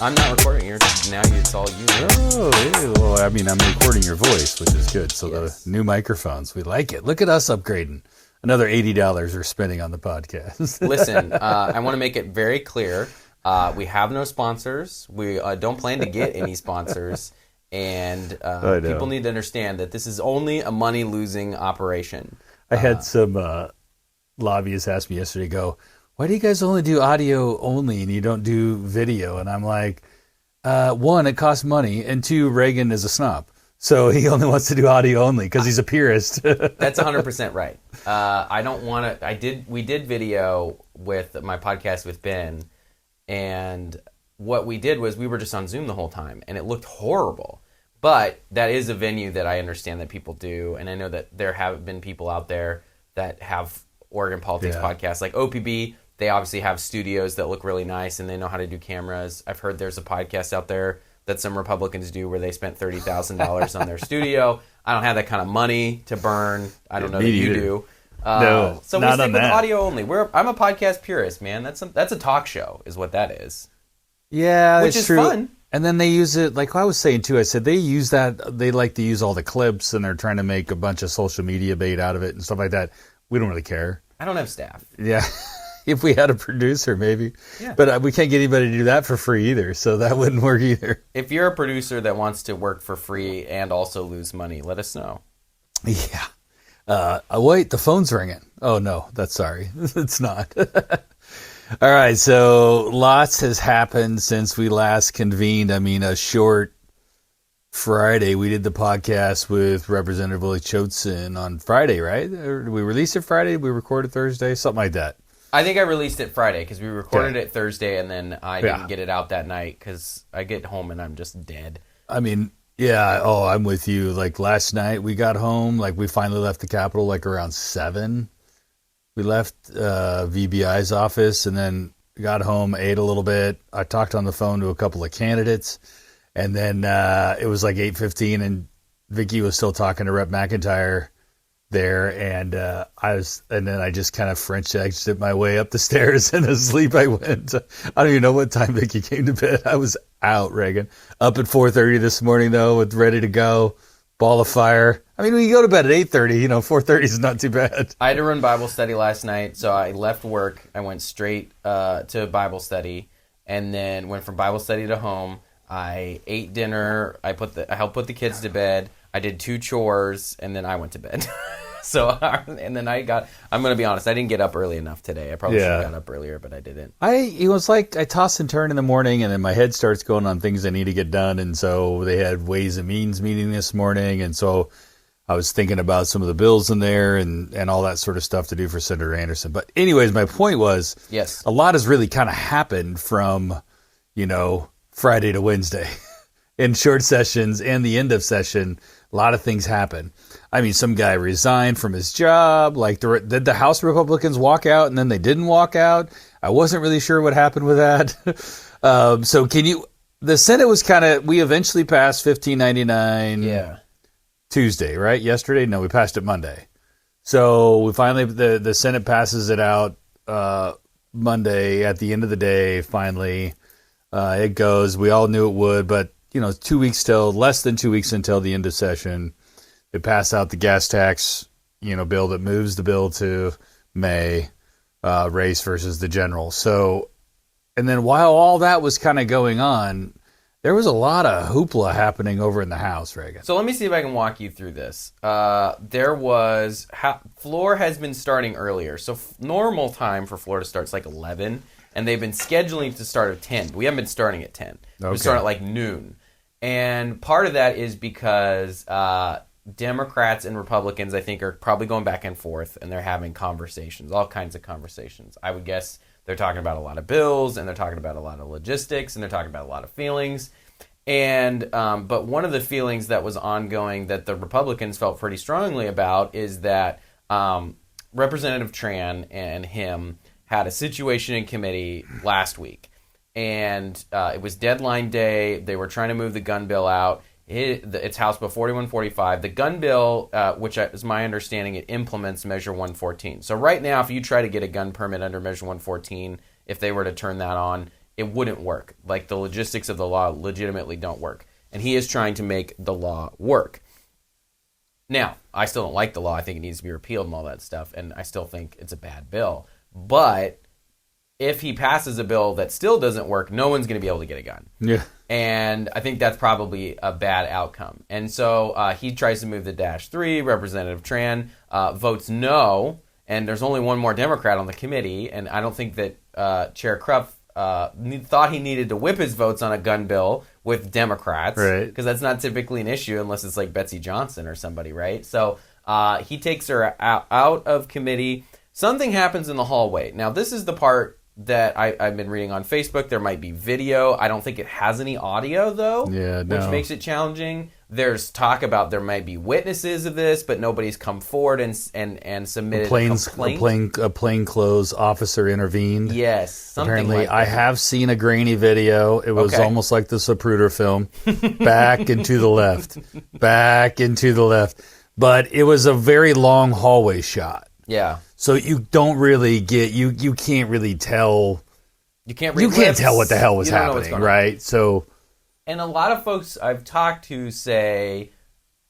I'm not recording here. Now it's all you. Oh, well, I mean, I'm recording your voice, which is good. So Yes. the new microphones, we like it. Look at us upgrading. Another $80 we're spending on the podcast. Listen, I want to make it very clear. We have no sponsors. We don't plan to get any sponsors. And people need to understand that this is only a money-losing operation. I had some lobbyists ask me yesterday, why do you guys only do audio only and you don't do video? And I'm like, one, it costs money, and two, Reagan is a snob. So he only wants to do audio only because he's a purist. That's 100% right. I don't want to. We did video with my podcast with Ben, and what we did was we were just on Zoom the whole time, and it looked horrible. But that is a venue that I understand that people do, and I know that there have been people out there that have Oregon Politics podcasts, like OPB. They obviously have studios that look really nice, and they know how to do cameras. I've heard there's a podcast out there that some Republicans do where they spent $30,000 on their studio. I don't have that kind of money to burn. I don't know that you do. No, so we not stick on with that. audio only. I'm a podcast purist, man. That's a talk show, is what that is. Yeah, Which it's is true. fun. And then they use it, like I was saying too, I said they use that, they like to use all the clips, and they're trying to make a bunch of social media bait out of it and stuff like that. We don't really care. I don't have staff. Yeah. If we had a producer, maybe. Yeah. But we can't get anybody to do that for free either, so that wouldn't work either. If you're a producer that wants to work for free and also lose money, let us know. Yeah. Wait, the phone's ringing. Oh, no, that's sorry. It's not. All right, so lots has happened since we last convened. I mean, a short Friday, we did the podcast with Representative Willie Choatson on Friday, right? Or did we release it Friday? Did we recorded Thursday? Something like that. I think I released it Friday because we recorded it Thursday, and then I didn't get it out that night because I get home and I'm just dead. I mean, yeah. Oh, I'm with you. Like last night, we got home. Like we finally left the Capitol like around 7. We left VBI's office and then got home, ate a little bit. I talked on the phone to a couple of candidates, and then it was like 8:15, and Vicky was still talking to Rep. McIntyre there, and then I just kind of French exited my way up the stairs, and asleep I went. I don't even know what time Vicky came to bed. I was out, Reagan. Up at 4:30 this morning though, with ready to go, ball of fire. I mean, we go to bed at 8:30. 4:30 is not too bad. I had to run Bible study last night, so I left work. I went straight to Bible study, and then went from Bible study to home. I ate dinner. I helped put the kids to bed. I did 2 chores, and then I went to bed. And then I'm going to be honest, I didn't get up early enough today. I probably should have got up earlier, but I didn't. It was like I toss and turn in the morning, and then my head starts going on things I need to get done. And so they had Ways and Means meeting this morning, and so I was thinking about some of the bills in there and all that sort of stuff to do for Senator Anderson. But anyways, my point was, yes, a lot has really kind of happened from, Friday to Wednesday in short sessions and the end of session. A lot of things happen. I mean, some guy resigned from his job. Like, did the House Republicans walk out and then they didn't walk out? I wasn't really sure what happened with that. So the Senate was we eventually passed 1599 Tuesday, right? Yesterday? No, we passed it Monday. So we finally, the Senate passes it out Monday at the end of the day, finally. It goes. We all knew it would, but 2 weeks less than 2 weeks until the end of session. They pass out the gas tax, bill that moves the bill to May, race versus the general. So, and then while all that was kind of going on, there was a lot of hoopla happening over in the House, Reagan. So let me see if I can walk you through this. Floor has been starting earlier. So normal time for floor to start is like 11, and they've been scheduling to start at 10. We haven't been starting at 10. We start at like noon. And part of that is because Democrats and Republicans, I think, are probably going back and forth, and they're having conversations, all kinds of conversations. I would guess they're talking about a lot of bills, and they're talking about a lot of logistics, and they're talking about a lot of feelings. And but one of the feelings that was ongoing that the Republicans felt pretty strongly about is that Representative Tran and him had a situation in committee last week. And it was deadline day. They were trying to move the gun bill out. It's House Bill 4145. The gun bill, which is my understanding, it implements Measure 114. So right now, if you try to get a gun permit under Measure 114, if they were to turn that on, it wouldn't work. Like, the logistics of the law legitimately don't work. And he is trying to make the law work. Now, I still don't like the law. I think it needs to be repealed and all that stuff. And I still think it's a bad bill. But if he passes a bill that still doesn't work, no one's going to be able to get a gun. Yeah. And I think that's probably a bad outcome. And so he tries to move the -3. Representative Tran votes no. And there's only one more Democrat on the committee. And I don't think that Chair Krupp thought he needed to whip his votes on a gun bill with Democrats. Right. Because that's not typically an issue unless it's like Betsy Johnson or somebody, right? So he takes her out of committee. Something happens in the hallway. Now, this is the part that I've been reading on Facebook. There might be video. I don't think it has any audio, though, which makes it challenging. There's talk about there might be witnesses of this, but nobody's come forward and submitted a complaint. A plainclothes officer intervened. Yes, something apparently. like that. I have seen a grainy video. It was almost like the Zapruder film. Back and to the left. Back and to the left. But it was a very long hallway shot. Yeah. So you don't really get you can't really tell. You can't tell what the hell was happening, right? So, and a lot of folks I've talked to say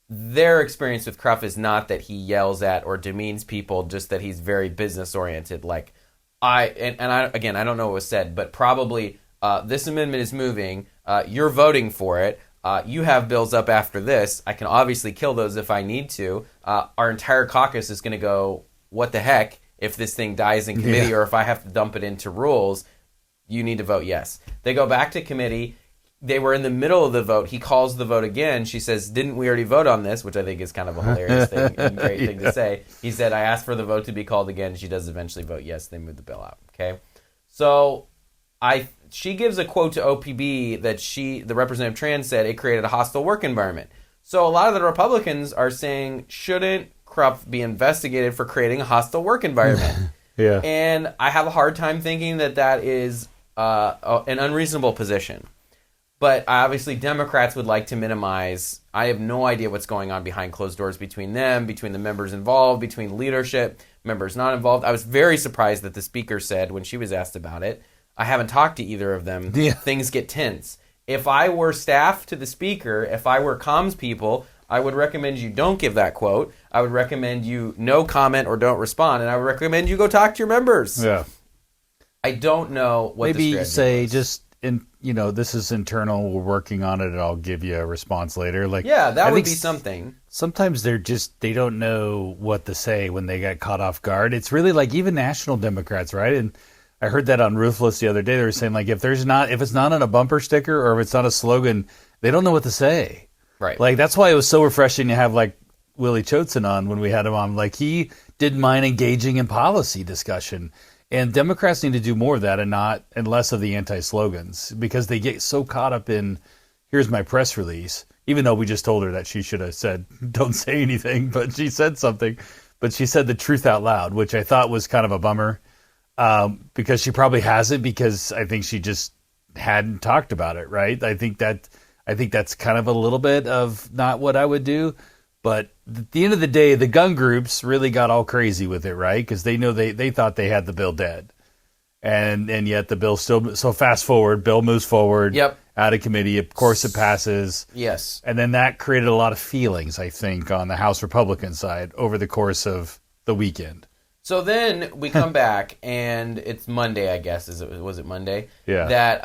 their experience with Krupp is not that he yells at or demeans people, just that he's very business oriented. Like I don't know what was said, but probably this amendment is moving. You're voting for it. You have bills up after this. I can obviously kill those if I need to. Our entire caucus is going to go, what the heck, if this thing dies in committee or if I have to dump it into rules, you need to vote yes. They go back to committee. They were in the middle of the vote. He calls the vote again. She says, didn't we already vote on this? Which I think is kind of a hilarious thing and great thing to say. He said, I asked for the vote to be called again. She does eventually vote yes. They move the bill out. Okay. So she gives a quote to OPB that the Representative Tran said it created a hostile work environment. So a lot of the Republicans are saying, shouldn't Krupp be investigated for creating a hostile work environment? Yeah. And I have a hard time thinking that is an unreasonable position. But obviously Democrats would like to minimize. I have no idea what's going on behind closed doors between them, between the members involved, between leadership, members not involved. I was very surprised that the speaker said when she was asked about it, I haven't talked to either of them. Yeah. Things get tense. If I were staff to the speaker, if I were comms people, I would recommend you don't give that quote. I would recommend you no comment or don't respond, and I would recommend you go talk to your members. Yeah. I don't know what maybe the say was. Just this is internal. We're working on it, and I'll give you a response later. Like, yeah, that would be something. Sometimes they don't know what to say when they get caught off guard. It's really like even national Democrats, right? And I heard that on Ruthless the other day. They were saying like if it's not on a bumper sticker or if it's not a slogan, they don't know what to say. Right. Like, that's why it was so refreshing to have, like, Willie Choatson on when we had him on. Like, he didn't mind engaging in policy discussion. And Democrats need to do more of that and less of the anti-slogans because they get so caught up in, here's my press release, even though we just told her that she should have said, don't say anything, but she said something. But she said the truth out loud, which I thought was kind of a bummer because she probably hasn't because I think she just hadn't talked about it, right? I think that's kind of a little bit of not what I would do. But at the end of the day, the gun groups really got all crazy with it, right? Because they know they thought they had the bill dead. And yet the bill still... So fast forward, bill moves forward. Yep. Out of committee. Of course it passes. Yes. And then that created a lot of feelings, I think, on the House Republican side over the course of the weekend. So then we come back, and it's Monday, I guess. Was it Monday? Yeah. That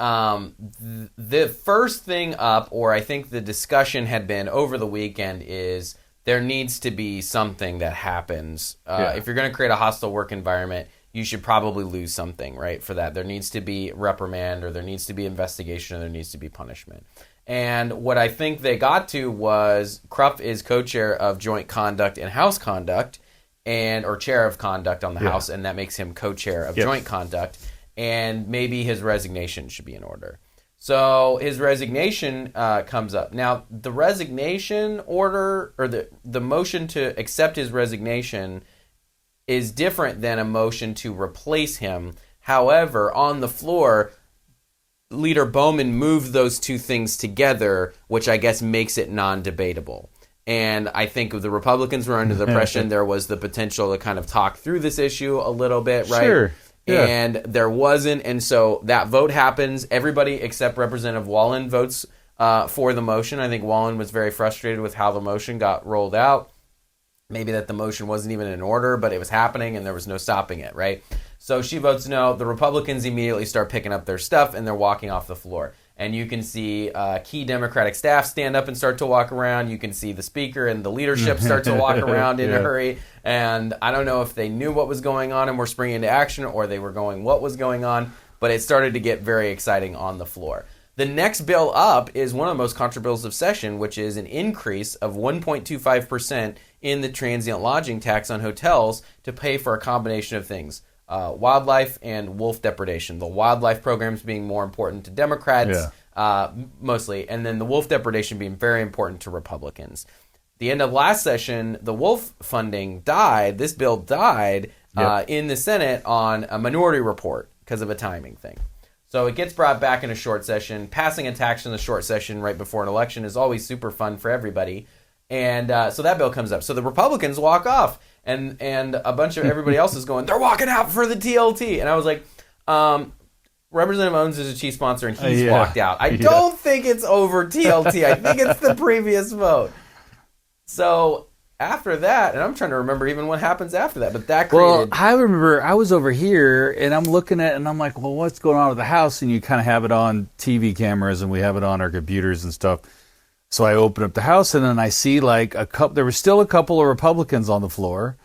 the first thing up, or I think the discussion had been over the weekend, is there needs to be something that happens. If you're going to create a hostile work environment, you should probably lose something, right, for that. There needs to be reprimand, or there needs to be investigation, or there needs to be punishment. And what I think they got to was Krupp is co-chair of Joint Conduct and House Conduct, or chair of conduct on the House, and that makes him co-chair of Joint Conduct, and maybe his resignation should be in order. So his resignation comes up. Now, the resignation order, or the motion to accept his resignation is different than a motion to replace him. However, on the floor, Leader Bowman moved those two things together, which I guess makes it non-debatable. And I think the Republicans were under the impression there was the potential to kind of talk through this issue a little bit, right? Sure. Yeah. And there wasn't, and so that vote happens. Everybody except Representative Wallen votes for the motion. I think Wallen was very frustrated with how the motion got rolled out. Maybe that the motion wasn't even in order, but it was happening and there was no stopping it, right? So she votes no. The Republicans immediately start picking up their stuff and they're walking off the floor. And you can see key Democratic staff stand up and start to walk around. You can see the speaker and the leadership start to walk around in a hurry. And I don't know if they knew what was going on and were springing into action, or they were going, what was going on? But it started to get very exciting on the floor. The next bill up is one of the most controversial bills of session, which is an increase of 1.25% in the transient lodging tax on hotels to pay for a combination of things. Wildlife and wolf depredation. The wildlife programs being more important to Democrats, mostly, and then the wolf depredation being very important to Republicans. The end of last session, the wolf funding died. This bill died in the Senate on a minority report because of a timing thing. So it gets brought back in a short session. Passing a tax in the short session right before an election is always super fun for everybody. And so that bill comes up. So the Republicans walk off, and a bunch of everybody else is going, they're walking out for the TLT. And I was like, Representative Owens is a chief sponsor, and he's walked out. I don't think it's over TLT. I think it's the previous vote. So after that, and I'm trying to remember even what happens after that, but that created... Well, I remember I was over here, and I'm looking at it, and I'm like, well, what's going on with the House? And you kind of have it on TV cameras, and we have it on our computers and stuff. So I open up the House, and then I see like there was still a couple of Republicans on the floor,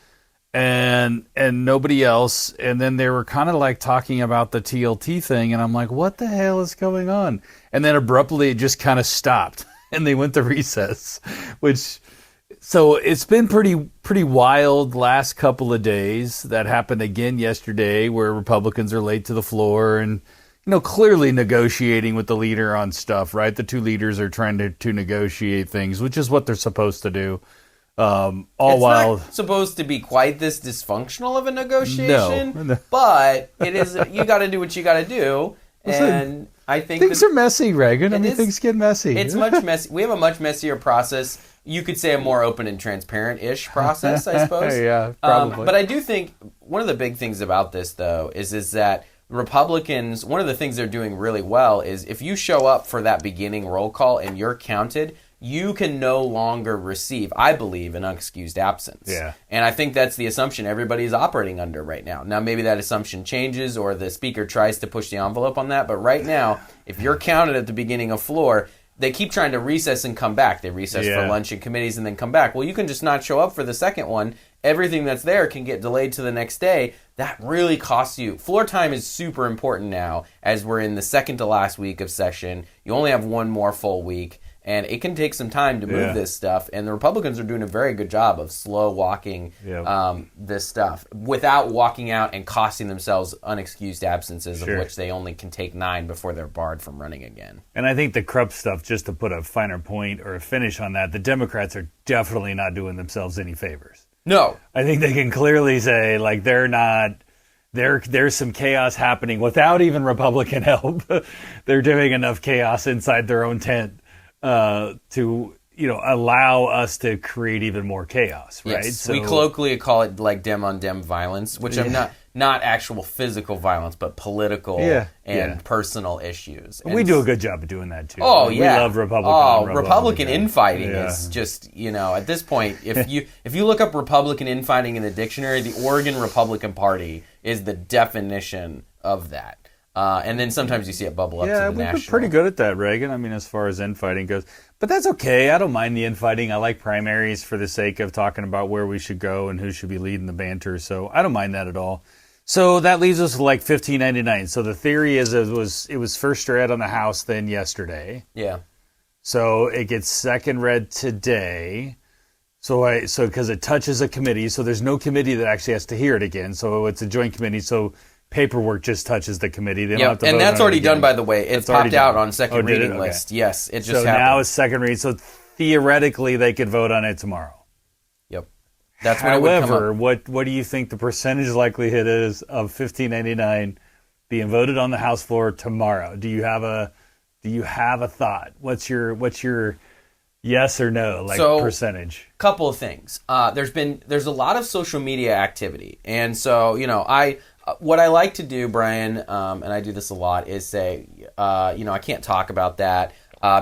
and nobody else. And then they were kind of like talking about the TLT thing, and I'm like, what the hell is going on? And then abruptly it just kind of stopped, and they went to recess, So it's been pretty wild last couple of days. That happened again yesterday, where Republicans are late to the floor and, clearly negotiating with the leader on stuff, right? The two leaders are trying to negotiate things, which is what they're supposed to do. It's not supposed to be quite this dysfunctional of a negotiation, no. But it is. You got to do what you got to do, and I think things are messy, Reagan. Things get messy. It's much messy. We have a much messier process. You could say a more open and transparent-ish process, I suppose. Yeah, probably. But I do think one of the big things about this, though, is that Republicans, one of the things they're doing really well is if you show up for that beginning roll call and you're counted, you can no longer receive, I believe, an unexcused absence. Yeah. And I think that's the assumption everybody's operating under right now. Now, maybe that assumption changes or the speaker tries to push the envelope on that. But right now, if you're counted at the beginning of floor, they keep trying to recess and come back. They recess for lunch and committees and then come back. Well, you can just not show up for the second one. Everything that's there can get delayed to the next day. That really costs you. Floor time is super important now as we're in the second to last week of session. You only have one more full week, and it can take some time to move this stuff. And the Republicans are doing a very good job of slow walking this stuff without walking out and costing themselves unexcused absences, of which they only can take 9 before they're barred from running again. And I think the Krupp stuff, just to put a finer point or a finish on that, the Democrats are definitely not doing themselves any favors. No. I think they can clearly say, like, they're not... There's some chaos happening without even Republican help. They're doing enough chaos inside their own tent to allow us to create even more chaos, right? Yes, so we colloquially call it like dem on dem violence, which I'm not actual physical violence, but political and personal issues. And we do a good job of doing that too. Oh, we love Republican. Republican infighting is just at this point, if you look up Republican infighting in the dictionary, the Oregon Republican Party is the definition of that. And then sometimes you see it bubble up to the national. Yeah, we've been pretty good at that, Reagan. As far as infighting goes. But that's okay. I don't mind the infighting. I like primaries for the sake of talking about where we should go and who should be leading the banter. So I don't mind that at all. So that leaves us with like $15.99. So the theory is it was first read on the House then yesterday. Yeah. So it gets second read today. So because it touches a committee, so there's no committee that actually has to hear it again. So it's a joint committee. So paperwork just touches the committee. They don't have to vote that's on already it done, by the way. It's popped out on second reading Okay. list. Yes, it just happened. So now it's second read. So theoretically, they could vote on it tomorrow. Yep. That's when it would come up. What do you think the percentage likelihood is of $15.99 being voted on the House floor tomorrow? Do you have a thought? What's your yes or no percentage? Couple of things. There's a lot of social media activity, and so what I like to do, Brian, and I do this a lot, is say, I can't talk about that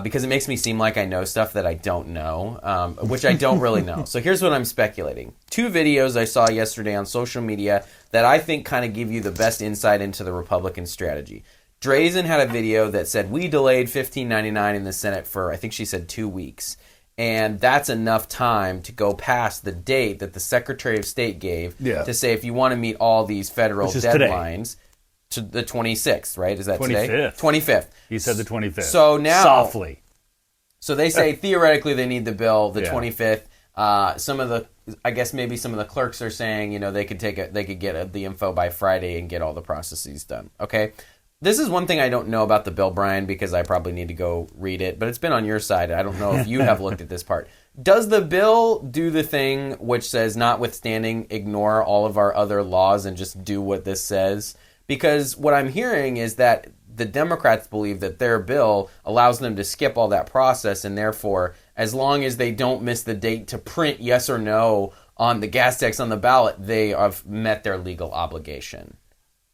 because it makes me seem like I know stuff that I don't know, which I don't really know. So here's what I'm speculating. 2 videos I saw yesterday on social media that I think kind of give you the best insight into the Republican strategy. Drazen had a video that said, we delayed 1599 in the Senate for, I think she said 2 weeks. And that's enough time to go past the date that the Secretary of State gave to say if you want to meet all these federal deadlines to the 26th, right? Is that 25th. Today? 25th. He said the 25th. So now... Softly. So they say theoretically they need the bill the 25th. Some of the... I guess maybe some of the clerks are saying, they could get the info by Friday and get all the processes done. Okay? This is one thing I don't know about the bill, Brian, because I probably need to go read it, but it's been on your side. I don't know if you have looked at this part. Does the bill do the thing which says, notwithstanding, ignore all of our other laws and just do what this says? Because what I'm hearing is that the Democrats believe that their bill allows them to skip all that process, and therefore, as long as they don't miss the date to print yes or no on the gas tax on the ballot, they have met their legal obligation.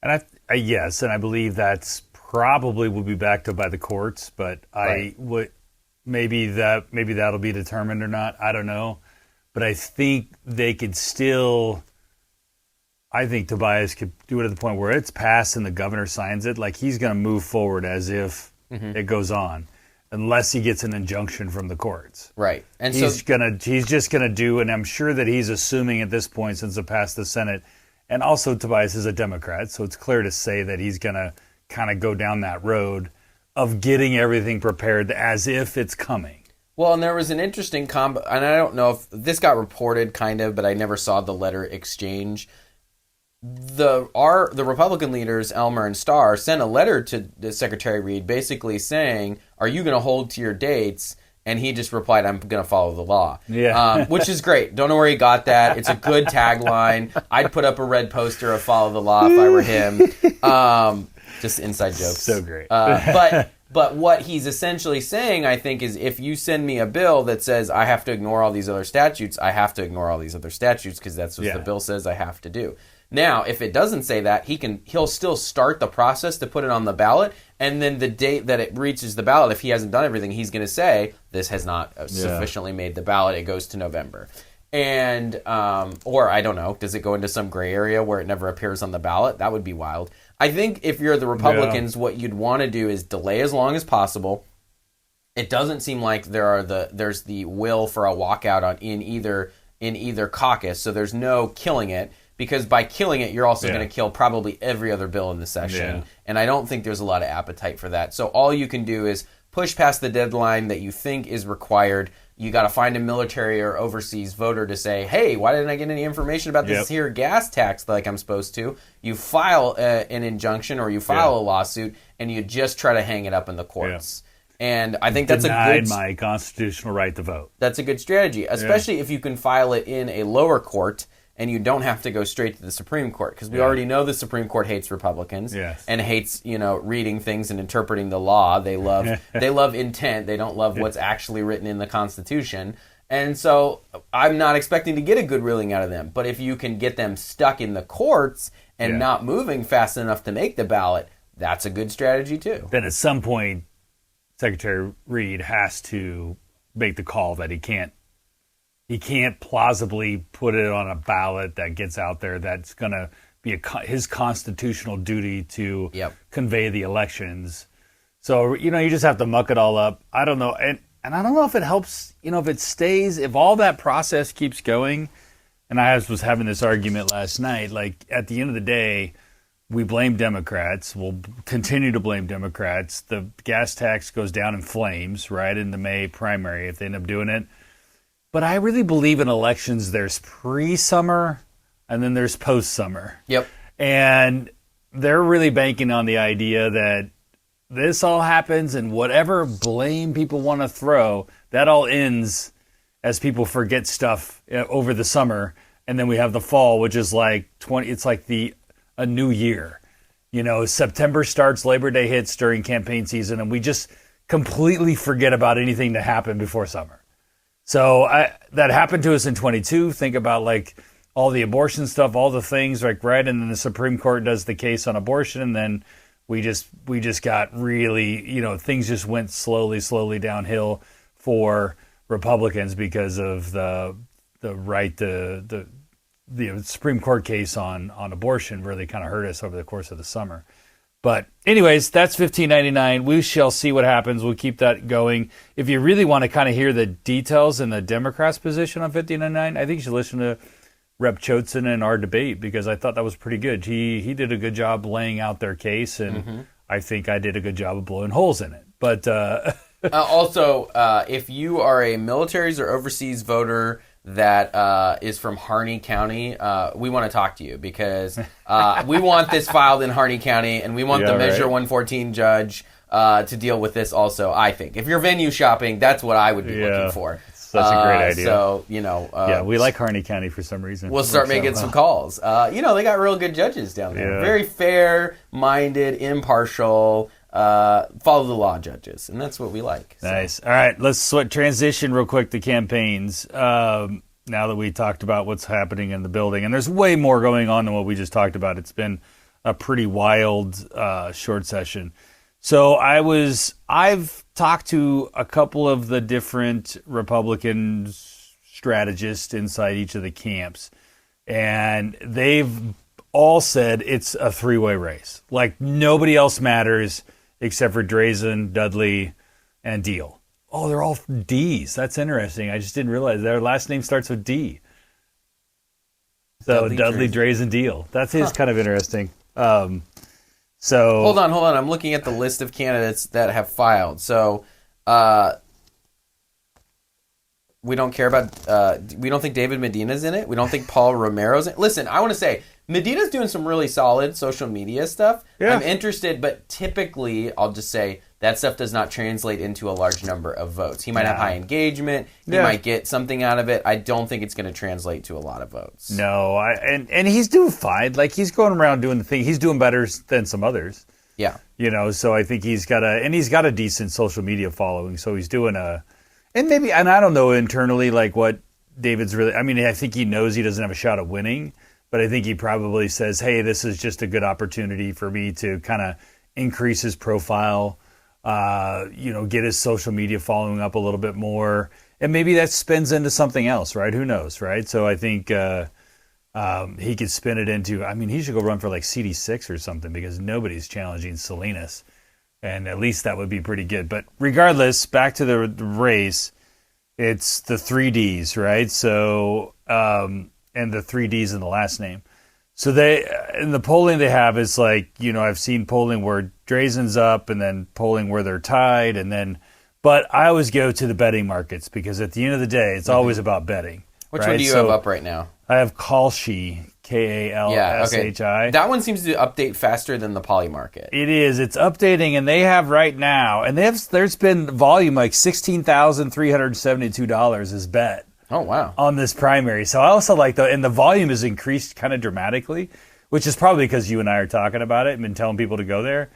And yes, and I believe that's probably will be backed up by the courts, but right. Maybe that'll be determined or not. I don't know, but I think they could still. I think Tobias could do it at the point where it's passed and the governor signs it. Like he's going to move forward as if it goes on, unless he gets an injunction from the courts. Right, and he's just gonna do, and I'm sure that he's assuming at this point, since it passed the Senate. And also, Tobias is a Democrat, so it's clear to say that he's going to kind of go down that road of getting everything prepared as if it's coming. Well, and there was an interesting and I don't know if this got reported, kind of, but I never saw the letter exchange. The Republican leaders, Elmer and Starr, sent a letter to Secretary Reed basically saying, are you going to hold to your dates? And he just replied, I'm going to follow the law. Yeah. Which is great. Don't know where he got that. It's a good tagline. I'd put up a red poster of follow the law if I were him. Just inside jokes. So great. But what he's essentially saying, I think, is if you send me a bill that says I have to ignore all these other statutes, I have to ignore all these other statutes because that's what the bill says I have to do. Now, if it doesn't say that, he'll still start the process to put it on the ballot, and then the date that it reaches the ballot, if he hasn't done everything, he's going to say, this has not sufficiently made the ballot, it goes to November. And, or I don't know, does it go into some gray area where it never appears on the ballot? That would be wild. I think if you're the Republicans, what you'd want to do is delay as long as possible. It doesn't seem like there's the will for a walkout in either caucus, so there's no killing it. Because by killing it, you're also going to kill probably every other bill in the session. Yeah. And I don't think there's a lot of appetite for that. So all you can do is push past the deadline that you think is required. You got to find a military or overseas voter to say, hey, why didn't I get any information about this here gas tax like I'm supposed to? You file an injunction or you file a lawsuit, and you just try to hang it up in the courts. Yeah. And I think that's denied my constitutional right to vote. That's a good strategy, especially if you can file it in a lower court and you don't have to go straight to the Supreme Court, because we already know the Supreme Court hates Republicans and hates, reading things and interpreting the law. They love intent. They don't love what's actually written in the Constitution. And so I'm not expecting to get a good ruling out of them. But if you can get them stuck in the courts and not moving fast enough to make the ballot, that's a good strategy too. Then at some point, Secretary Reed has to make the call that he can't plausibly put it on a ballot that gets out there that's going to be his constitutional duty to convey the elections. So, you just have to muck it all up. I don't know. And I don't know if it helps, if it stays, if all that process keeps going. And I was having this argument last night, like at the end of the day, we blame Democrats. We'll continue to blame Democrats. The gas tax goes down in flames, right, in the May primary if they end up doing it. But I really believe in elections, there's pre-summer and then there's post-summer. Yep. And they're really banking on the idea that this all happens and whatever blame people want to throw, that all ends as people forget stuff over the summer. And then we have the fall, which is like it's like a new year. September starts, Labor Day hits during campaign season, and we just completely forget about anything that happened before summer. So that happened to us in 22. Think about like all the abortion stuff, all the things, like, right, and then the Supreme Court does the case on abortion, and then we just got really, things just went slowly downhill for Republicans because of the Supreme Court case on abortion really kind of hurt us over the course of the summer. But anyways, that's $15.99. We shall see what happens. We'll keep that going. If you really want to kind of hear the details and the Democrats' position on $15.99, I think you should listen to Rep. Choatson in our debate, because I thought that was pretty good. He did a good job laying out their case, and I think I did a good job of blowing holes in it. But also, if you are a militaries or overseas voter that is from Harney County, we want to talk to you, because we want this filed in Harney County, and we want the Measure 114 judge to deal with this also, I think. If you're venue shopping, that's what I would be looking for. That's a great idea. So, we like Harney County for some reason. We'll start making some calls. They got real good judges down there. Yeah. Very fair-minded, impartial, follow the law judges. And that's what we like. So. Nice. All right, let's transition real quick to campaigns. Now that we talked about what's happening in the building, and there's way more going on than what we just talked about. It's been a pretty wild short session. So I've talked to a couple of the different Republican strategists inside each of the camps, and they've all said it's a three-way race. Like, nobody else matters except for Drazen, Dudley, and Deal. Oh, they're all D's. That's interesting. I just didn't realize their last name starts with D. So Dudley, Drazen, Deal. That's kind of interesting. So hold on. I'm looking at the list of candidates that have filed. So we don't care about. We don't think David Medina's in it. We don't think Paul Romero's in it. Listen, I want to say Medina's doing some really solid social media stuff. Yeah. I'm interested, but typically, I'll just say that stuff does not translate into a large number of votes. He might have high engagement. He might get something out of it. I don't think it's going to translate to a lot of votes. No, and he's doing fine. Like, he's going around doing the thing. He's doing better than some others. Yeah. So I think he's got a decent social media following. So he's doing and I don't know internally, like, what David's really, I think he knows he doesn't have a shot at winning, but I think he probably says, hey, this is just a good opportunity for me to kind of increase his profile, get his social media following up a little bit more. And maybe that spins into something else, right? Who knows, right? So I think he could spin it into, he should go run for like CD6 or something, because nobody's challenging Salinas. And at least that would be pretty good. But regardless, back to the race, it's the 3Ds, right? So, and the 3Ds in the last name. So in the polling they have is like, I've seen polling where Drazen's up, and then polling where they're tied, but I always go to the betting markets, because at the end of the day, it's always about betting. Which one do you have up right now? I have Kalshi, Kalshi. That one seems to update faster than the Poly market. It is. It's updating, and they have right now, and there's been volume like $16,372 is bet. Oh, wow. On this primary. So I also like and the volume has increased kind of dramatically, which is probably because you and I are talking about it and been telling people to go there.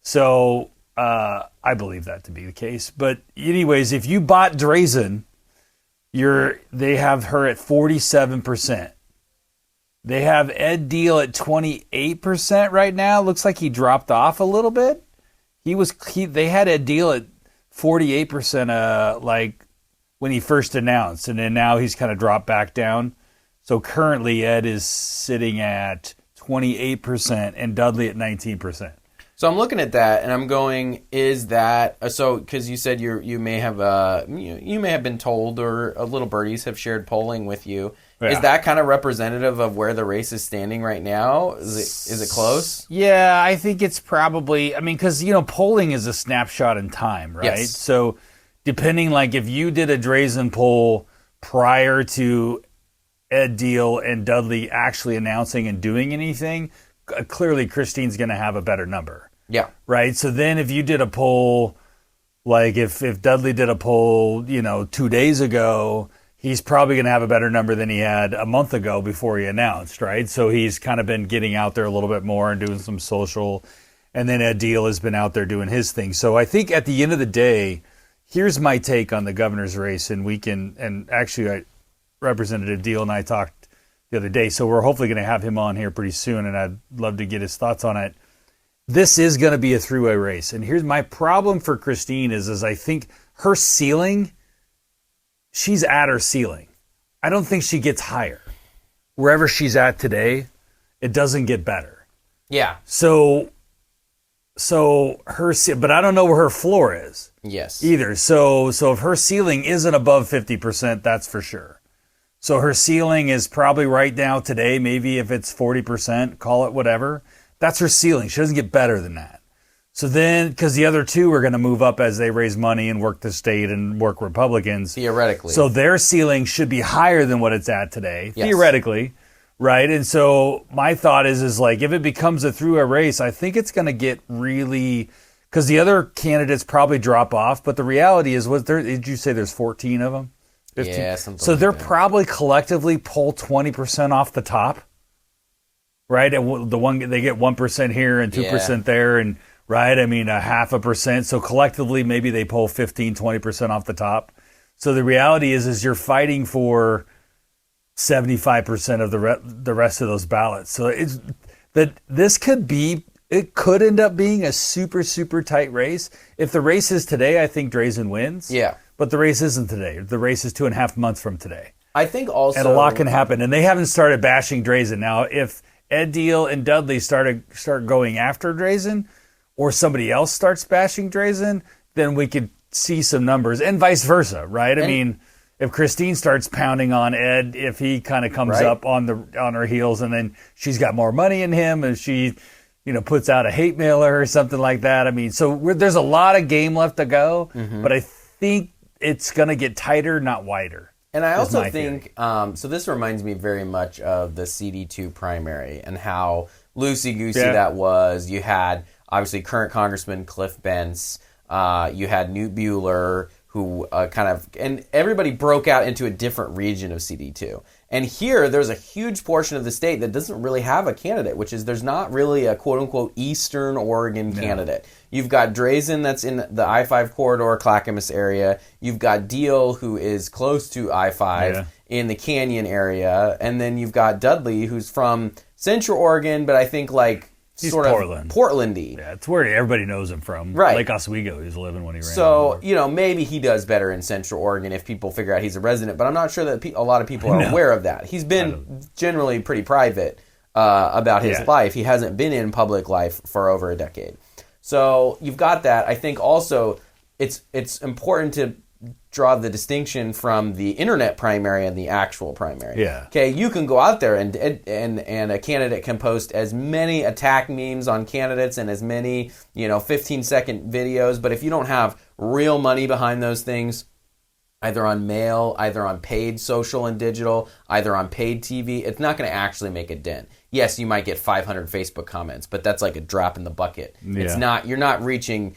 So I believe that to be the case. But anyways, if you bought Drazen, they have her at 47%. They have Ed Deal at 28% right now. Looks like he dropped off a little bit. They had Ed Deal at 48%, when he first announced, and then now he's kind of dropped back down. So currently Ed is sitting at 28% and Dudley at 19%. So I'm looking at that, and I'm going, is that so? Because you said you may have been told, or little birdies have shared polling with you. Yeah. Is that kind of representative of where the race is standing right now? Is it close? Yeah, I think it's probably. Because polling is a snapshot in time, right? Yes. So depending, like, if you did a Drazen poll prior to Ed Deal and Dudley actually announcing and doing anything, clearly Christine's going to have a better number. Yeah. Right? So then if you did a poll, like if Dudley did a poll, 2 days ago, he's probably going to have a better number than he had a month ago before he announced, right? So he's kind of been getting out there a little bit more and doing some social. And then Ed Deal has been out there doing his thing. So I think at the end of the day, here's my take on the governor's race, and Representative Deal and I talked the other day. So we're hopefully going to have him on here pretty soon, and I'd love to get his thoughts on it. This is going to be a three-way race. And here's my problem for Christine is I think her ceiling, she's at her ceiling. I don't think she gets higher. Wherever she's at today, it doesn't get better. Yeah. So but I don't know where her floor is. Yes. Either. So if her ceiling isn't above 50%, that's for sure. So her ceiling is probably right now today, maybe if it's 40%, call it whatever. That's her ceiling. She doesn't get better than that. So then, because the other two are going to move up as they raise money and work the state and work Republicans. Theoretically. So their ceiling should be higher than what it's at today, yes. theoretically, right? And so my thought is like, if it becomes a three-way race, I think it's going to get really, because the other candidates probably drop off, but the reality is, did you say there's 14 of them? 15? Yeah, something so like they're that. probably collectively pull 20% off the top, right? And the one they get 1% here and 2% there, and right, I mean 0.5%. So collectively, maybe they pull 15-20% off the top. So the reality is you're fighting for 75% of the rest of those ballots. So it's that this could end up being a super, super tight race. If the race is today, I think Drazen wins. Yeah. But the race isn't today. The race is 2.5 months from today. I think also... And a lot can happen. And they haven't started bashing Drazen. Now, if Ed Deal and Dudley start going after Drazen, or somebody else starts bashing Drazen, then we could see some numbers. And vice versa, right? I mean, if Christine starts pounding on Ed, if he kind of comes up on her heels, and then she's got more money in him, and she... puts out a hate mailer or something like that. I mean, so there's a lot of game left to go, but I think it's going to get tighter, not wider. And I also think, so this reminds me very much of the CD2 primary and how loosey-goosey that was. You had, obviously, current Congressman Cliff Bentz. You had Newt Bueller, who and everybody broke out into a different region of CD2. And here, there's a huge portion of the state that doesn't really have a candidate, which is there's not really a quote-unquote Eastern Oregon candidate. You've got Drazen that's in the I-5 corridor, Clackamas area. You've got Deal, who is close to I-5 in the Canyon area. And then you've got Dudley, who's from Central Oregon, but I think he's sort Portland. of Portlandy. Yeah, it's where everybody knows him from. Right. Lake Oswego, he was living when he ran. So, maybe he does better in Central Oregon if people figure out he's a resident, but I'm not sure that a lot of people are aware of that. He's been generally pretty private about his life. He hasn't been in public life for over a decade. So, you've got that. I think also it's important to draw the distinction from the internet primary and the actual primary. Yeah. Okay, you can go out there and a candidate can post as many attack memes on candidates and as many, 15-second videos, but if you don't have real money behind those things, either on mail, either on paid social and digital, either on paid TV, it's not going to actually make a dent. Yes, you might get 500 Facebook comments, but that's like a drop in the bucket. Yeah. You're not reaching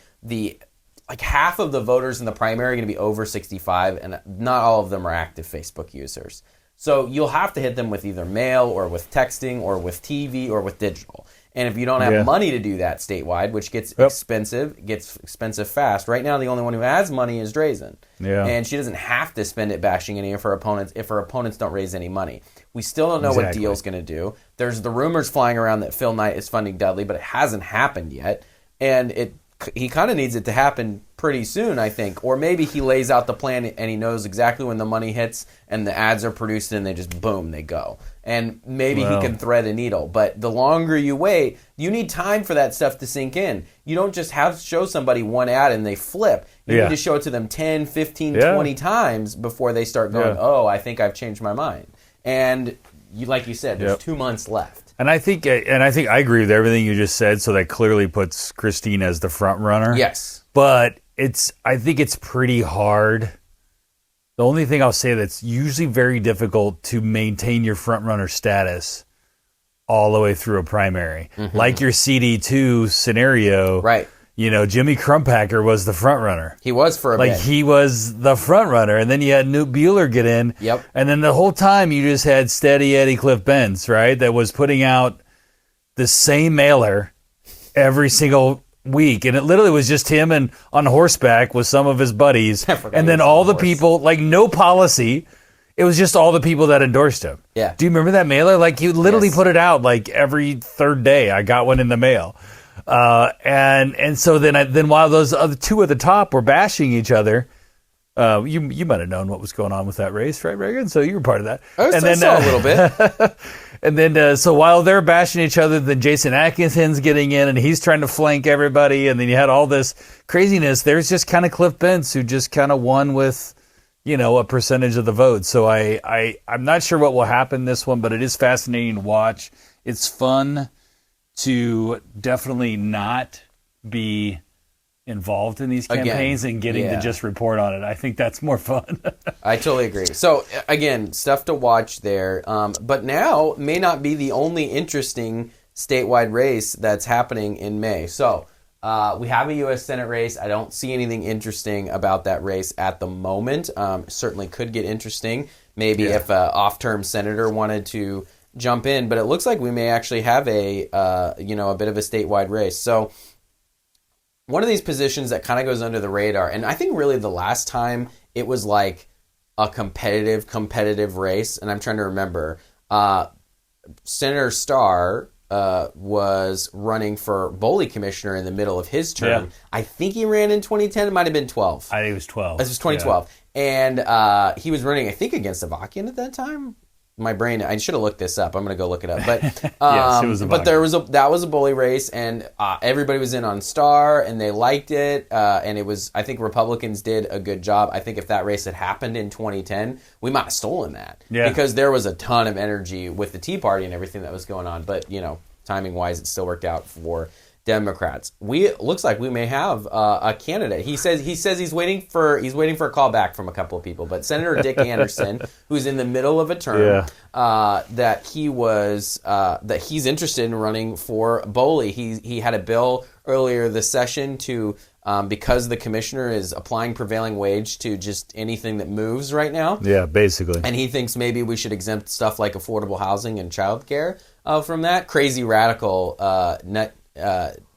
half of the voters in the primary are going to be over 65, and not all of them are active Facebook users. So you'll have to hit them with either mail or with texting or with TV or with digital. And if you don't have money to do that statewide, which gets expensive fast. Right now, the only one who has money is Drazen. Yeah. And she doesn't have to spend it bashing any of her opponents if her opponents don't raise any money. We still don't know what Deal's going to do. There's the rumors flying around that Phil Knight is funding Dudley, but it hasn't happened yet. And he kind of needs it to happen pretty soon, I think. Or maybe he lays out the plan and he knows exactly when the money hits and the ads are produced and they just, boom, they go. And maybe he can thread a needle. But the longer you wait, you need time for that stuff to sink in. You don't just show somebody one ad and they flip. You need to show it to them 10, 15, 20 times before they start going, oh, I think I've changed my mind. And like you said, there's 2 months left. And I think I agree with everything you just said. So that clearly puts Christine as the front runner. Yes, but I think it's pretty hard. The only thing I'll say that's usually very difficult to maintain your front runner status all the way through a primary, like your CD2 scenario. Right. Jimmy Crumpacker was the front runner. He was for a bit. He was the front runner, and then you had Newt Bueller get in. Yep. And then the whole time you just had Steady Eddie Cliff Bentz, right? That was putting out the same mailer every single week, and it literally was just him and on horseback with some of his buddies, and then all the people, no policy. It was just all the people that endorsed him. Yeah. Do you remember that mailer? Like, he literally Yes. put it out like every third day. I got one in the mail. And so then while those other two at the top were bashing each other, you might have known what was going on with that race, right, Reagan? So you were part of that. I saw a little bit. And then, so while they're bashing each other, then Jason Atkinson's getting in, and he's trying to flank everybody. And then you had all this craziness. There's just kind of Cliff Bentz, who just kind of won with, a percentage of the vote. So I'm not sure what will happen this one, but it is fascinating to watch. It's fun to definitely not be involved in these campaigns and getting to just report on it. I think that's more fun. I totally agree. So, again, stuff to watch there. But now may not be the only interesting statewide race that's happening in May. So, we have a U.S. Senate race. I don't see anything interesting about that race at the moment. Certainly could get interesting. Maybe if an off-term senator wanted to jump in. But it looks like we may actually have a bit of a statewide race. So, one of these positions that kind of goes under the radar, and I think really the last time it was like a competitive race, and I'm trying to remember, Senator Starr was running for Boley commissioner in the middle of his term. Yeah. I think he ran in 2010. It might have been 12. I think it was 12. This was 2012. Yeah. And he was running, I think, against Avakian at that time. My brain, I should have looked this up. I'm going to go look it up. But yes, it was but that was a Boley race, and everybody was in on Starr, and they liked it. And it was, I think Republicans did a good job. I think if that race had happened in 2010, we might have stolen that. Yeah. Because there was a ton of energy with the Tea Party and everything that was going on. But, timing-wise, it still worked out for Democrats. Looks like we may have a candidate. He says he's waiting for a call back from a couple of people, but Senator Dick Anderson, who's in the middle of a term, that he's interested in running for Boley. He had a bill earlier this session to because the commissioner is applying prevailing wage to just anything that moves right now. Yeah, basically. And he thinks maybe we should exempt stuff like affordable housing and childcare from that. Crazy radical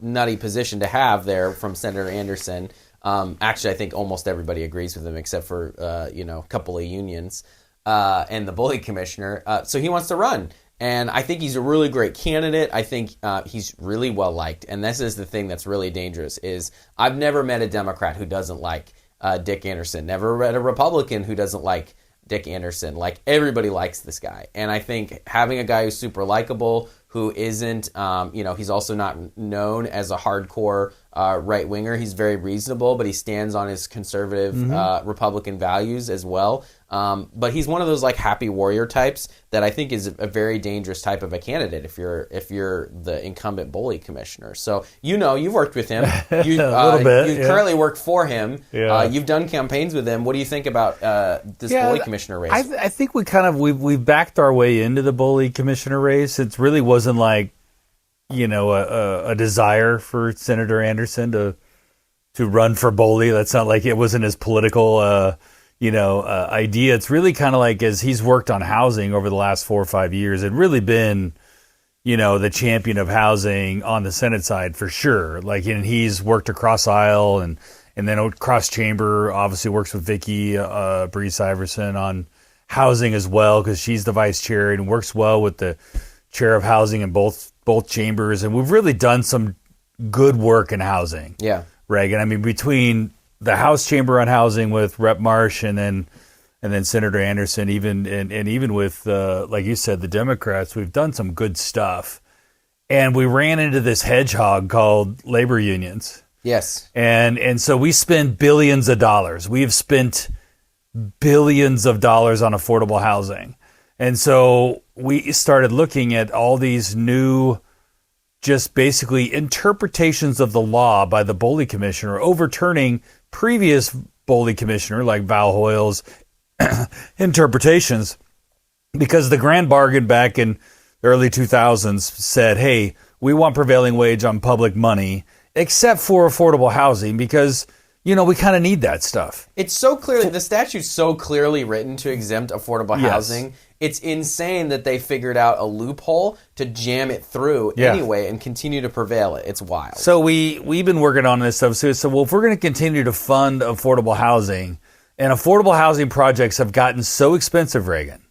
nutty position to have there from Senator Anderson. Actually, I think almost everybody agrees with him except for a couple of unions and the Boley commissioner. So he wants to run, and I think he's a really great candidate. I think he's really well liked, and this is the thing that's really dangerous. Is I've never met a Democrat who doesn't like Dick Anderson. Never met a Republican who doesn't like Dick Anderson. Like, everybody likes this guy, and I think having a guy who's super likable, who isn't, he's also not known as a hardcore right-winger. He's very reasonable, but he stands on his conservative Republican values as well. But he's one of those, like, happy warrior types that I think is a very dangerous type of a candidate if you're the incumbent Boley commissioner. So, you've worked with him. You, a little bit. You currently work for him. Yeah. You've done campaigns with him. What do you think about this Boley commissioner race? I think we've backed our way into the Boley commissioner race. It really wasn't like, a desire for Senator Anderson to run for Boley. That's not like it wasn't his political, idea. It's really kind of like, as he's worked on housing over the last 4 or 5 years, it really been, the champion of housing on the Senate side for sure. Like, and he's worked across aisle and then across chamber, obviously works with Vicky Brees Iverson on housing as well, because she's the vice chair and works well with the chair of housing in both chambers. And we've really done some good work in housing. Yeah. Reagan. I mean, between the House chamber on housing with Rep. Marsh and then Senator Anderson, even with, like you said, the Democrats, we've done some good stuff. And we ran into this hedgehog called labor unions. Yes. And so we spend billions of dollars. We have spent billions of dollars on affordable housing. And so we started looking at all these new, just basically interpretations of the law by the Boley commissioner, overturning previous Boley commissioner like Val Hoyle's interpretations, because the grand bargain back in the early 2000s said, hey, we want prevailing wage on public money, except for affordable housing, because we kind of need that stuff. It's so clearly, the statute's so clearly written to exempt affordable housing. It's insane that they figured out a loophole to jam it through anyway and continue to prevail it. It's wild. So we've been working on this stuff. So if we're going to continue to fund affordable housing And affordable housing projects have gotten so expensive, Reagan.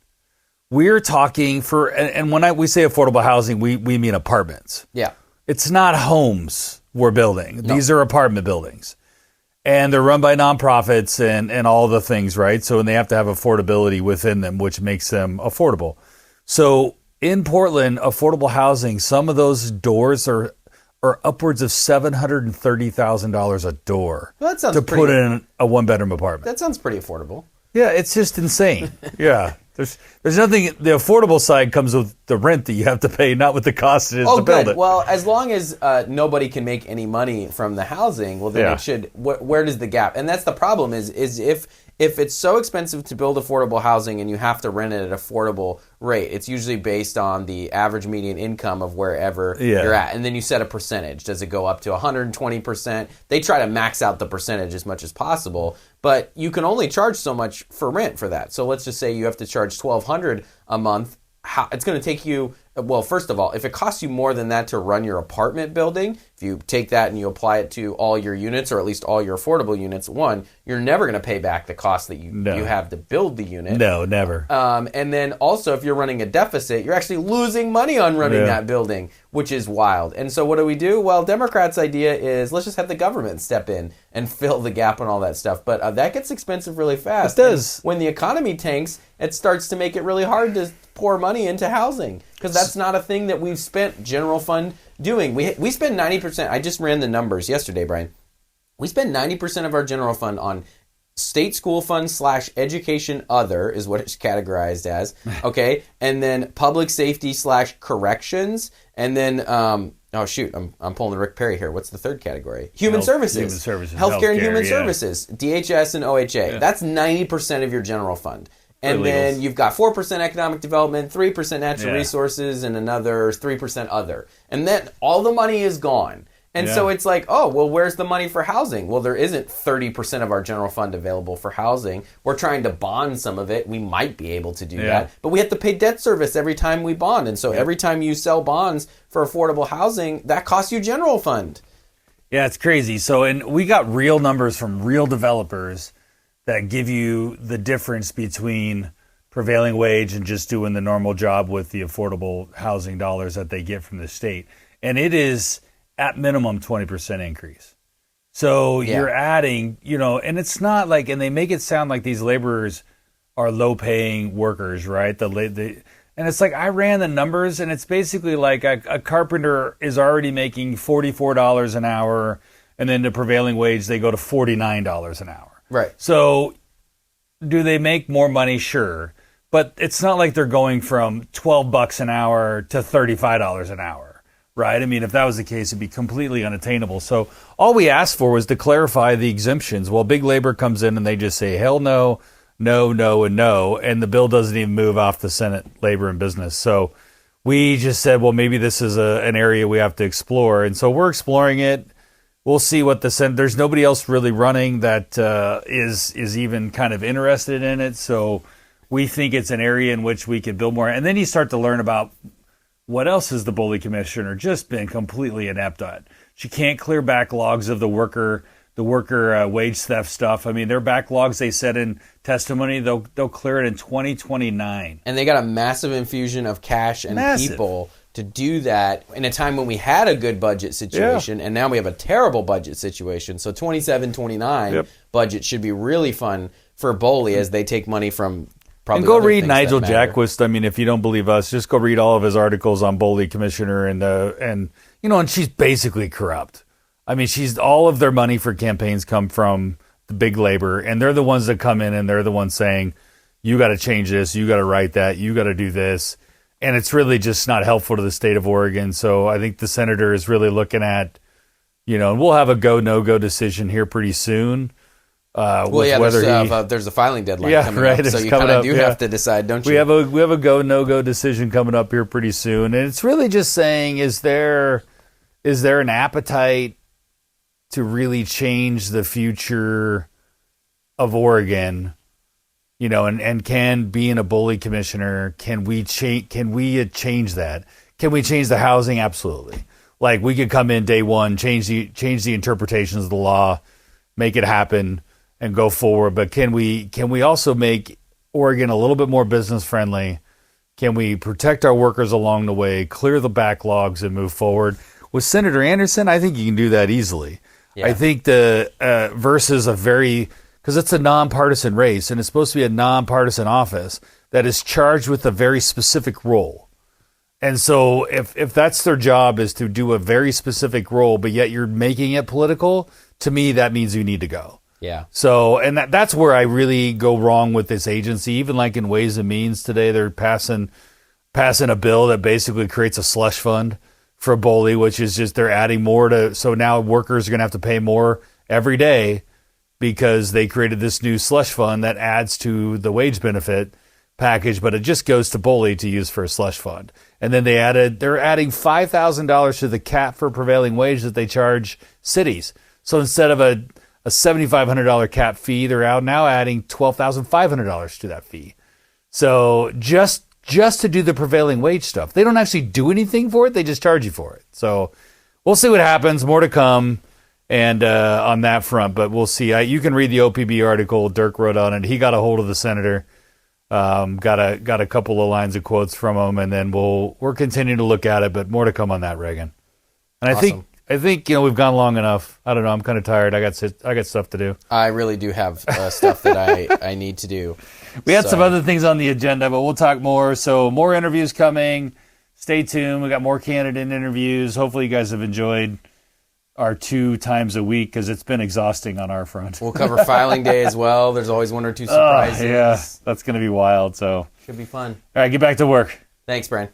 We're talking and when we say affordable housing, we mean apartments. Yeah. It's not homes we're building. No. These are apartment buildings. And they're run by nonprofits and all the things, right? So, and they have to have affordability within them, which makes them affordable. So in Portland, affordable housing, some of those doors are upwards of $730,000 a door Well, that sounds to pretty, put in a one-bedroom apartment. That sounds pretty affordable. Yeah, it's just insane. Yeah. There's nothing. The affordable side comes with the rent that you have to pay, not with the cost it is to build good. it. Well, as long as nobody can make any money from the housing, well, then it should. Where does the gap? And that's the problem. Is if it's so expensive to build affordable housing and you have to rent it at an affordable rate, it's usually based on the average median income of wherever you're at, and then you set a percentage. Does it go up to 120%? They try to max out the percentage as much as possible, but you can only charge so much for rent for that. So let's just say you have to charge $1,200 a month. It's going to take you, well, first of all, if it costs you more than that to run your apartment building, if you take that and you apply it to all your units, or at least all your affordable units, one, you're never going to pay back the cost that you have to build the unit. No, never. And then also, if you're running a deficit, you're actually losing money on running that building, which is wild. And so what do? Well, Democrats' idea is let's just have the government step in and fill the gap and all that stuff. But that gets expensive really fast. It does. And when the economy tanks, it starts to make it really hard to pour money into housing, because that's not a thing that we've spent general fund doing. We spend 90%. I just ran the numbers yesterday, Brian. We spend 90% of our general fund on state school fund / education other is what it's categorized as. Okay. And then public safety / corrections. And then, oh shoot, I'm pulling the Rick Perry here. What's the third category? Human services. Human services. Healthcare and human services. DHS and OHA. Yeah. That's 90% of your general fund. And Illegals. then you've got 4% economic development, 3% natural resources, and another 3% other. And then all the money is gone. And so it's like, oh, well, where's the money for housing? Well, there isn't 30% of our general fund available for housing. We're trying to bond some of it. We might be able to do that. But we have to pay debt service every time we bond. And so every time you sell bonds for affordable housing, that costs you general fund. Yeah, it's crazy. So, and we got real numbers from real developers that give you the difference between prevailing wage and just doing the normal job with the affordable housing dollars that they get from the state. And it is at minimum 20% increase. So you're adding, and it's not like, and they make it sound like these laborers are low paying workers, right? And it's like, I ran the numbers and it's basically like a carpenter is already making $44 an hour, and then the prevailing wage, they go to $49 an hour. Right. So do they make more money? Sure. But it's not like they're going from $12 an hour to $35 an hour, right? I mean, if that was the case, it'd be completely unattainable. So all we asked for was to clarify the exemptions. Well, big labor comes in and they just say, hell no, no, no, and no. And the bill doesn't even move off the Senate Labor and Business. So we just said, well, maybe this is an area we have to explore. And so we're exploring it. We'll see what there's nobody else really running that is even kind of interested in it. So we think it's an area in which we could build more. And then you start to learn about what else has the bully commissioner just been completely inept at. She can't clear backlogs of the worker wage theft stuff. I mean, their backlogs, they said in testimony, they'll clear it in 2029. And they got a massive infusion of cash and people to do that in a time when we had a good budget situation, and now we have a terrible budget situation. So 27-29 budget should be really fun for BOLI as they take money from probably. And go other read things Nigel that matter. Jacquist. I mean, if you don't believe us, just go read all of his articles on BOLI commissioner and she's basically corrupt. I mean, all of their money for campaigns come from the big labor, and they're the ones that come in and they're the ones saying, you got to change this, you got to write that, you got to do this. And it's really just not helpful to the state of Oregon. So I think the senator is really looking at, and we'll have a go, no-go decision here pretty soon. There's a filing deadline coming up. So you kind of do have to decide, don't you? We have a go, no-go decision coming up here pretty soon. And it's really just saying, is there an appetite to really change the future of Oregon? And can being a BOLI commissioner, can we change that? Can we change the housing? Absolutely. Like, we could come in day one, change the interpretations of the law, make it happen. and go forward. But can we also make Oregon a little bit more business friendly? Can we protect our workers along the way, clear the backlogs, and move forward? With Senator Anderson, I think you can do that easily. Yeah. I think versus because it's a nonpartisan race, and it's supposed to be a nonpartisan office that is charged with a very specific role. And so if that's their job, is to do a very specific role, but yet you're making it political, to me, that means you need to go. Yeah. So, and that's where I really go wrong with this agency. Even like in Ways and Means today, they're passing a bill that basically creates a slush fund for BOLI, which is just they're adding more so now workers are going to have to pay more every day because they created this new slush fund that adds to the wage benefit package, but it just goes to BOLI to use for a slush fund. And then they're adding $5,000 to the cap for prevailing wage that they charge cities. So instead of a $7,500 cap fee, they're now adding $12,500 to that fee. So just to do the prevailing wage stuff. They don't actually do anything for it. They just charge you for it. So we'll see what happens. More to come and on that front, but we'll see. You can read the OPB article. Dirk wrote on it. He got a hold of the senator. Got a couple of lines of quotes from him, and then we're continuing to look at it, but more to come on that, Reagan. And awesome. I think we've gone long enough. I don't know. I'm kind of tired. I got stuff to do. I really do have stuff that I need to do. We had some other things on the agenda, but we'll talk more. So more interviews coming. Stay tuned. We got more candidate interviews. Hopefully you guys have enjoyed our 2 times a week because it's been exhausting on our front. We'll cover filing day as well. There's always 1 or 2 surprises. Yeah, that's going to be wild. So should be fun. All right, get back to work. Thanks, Brian.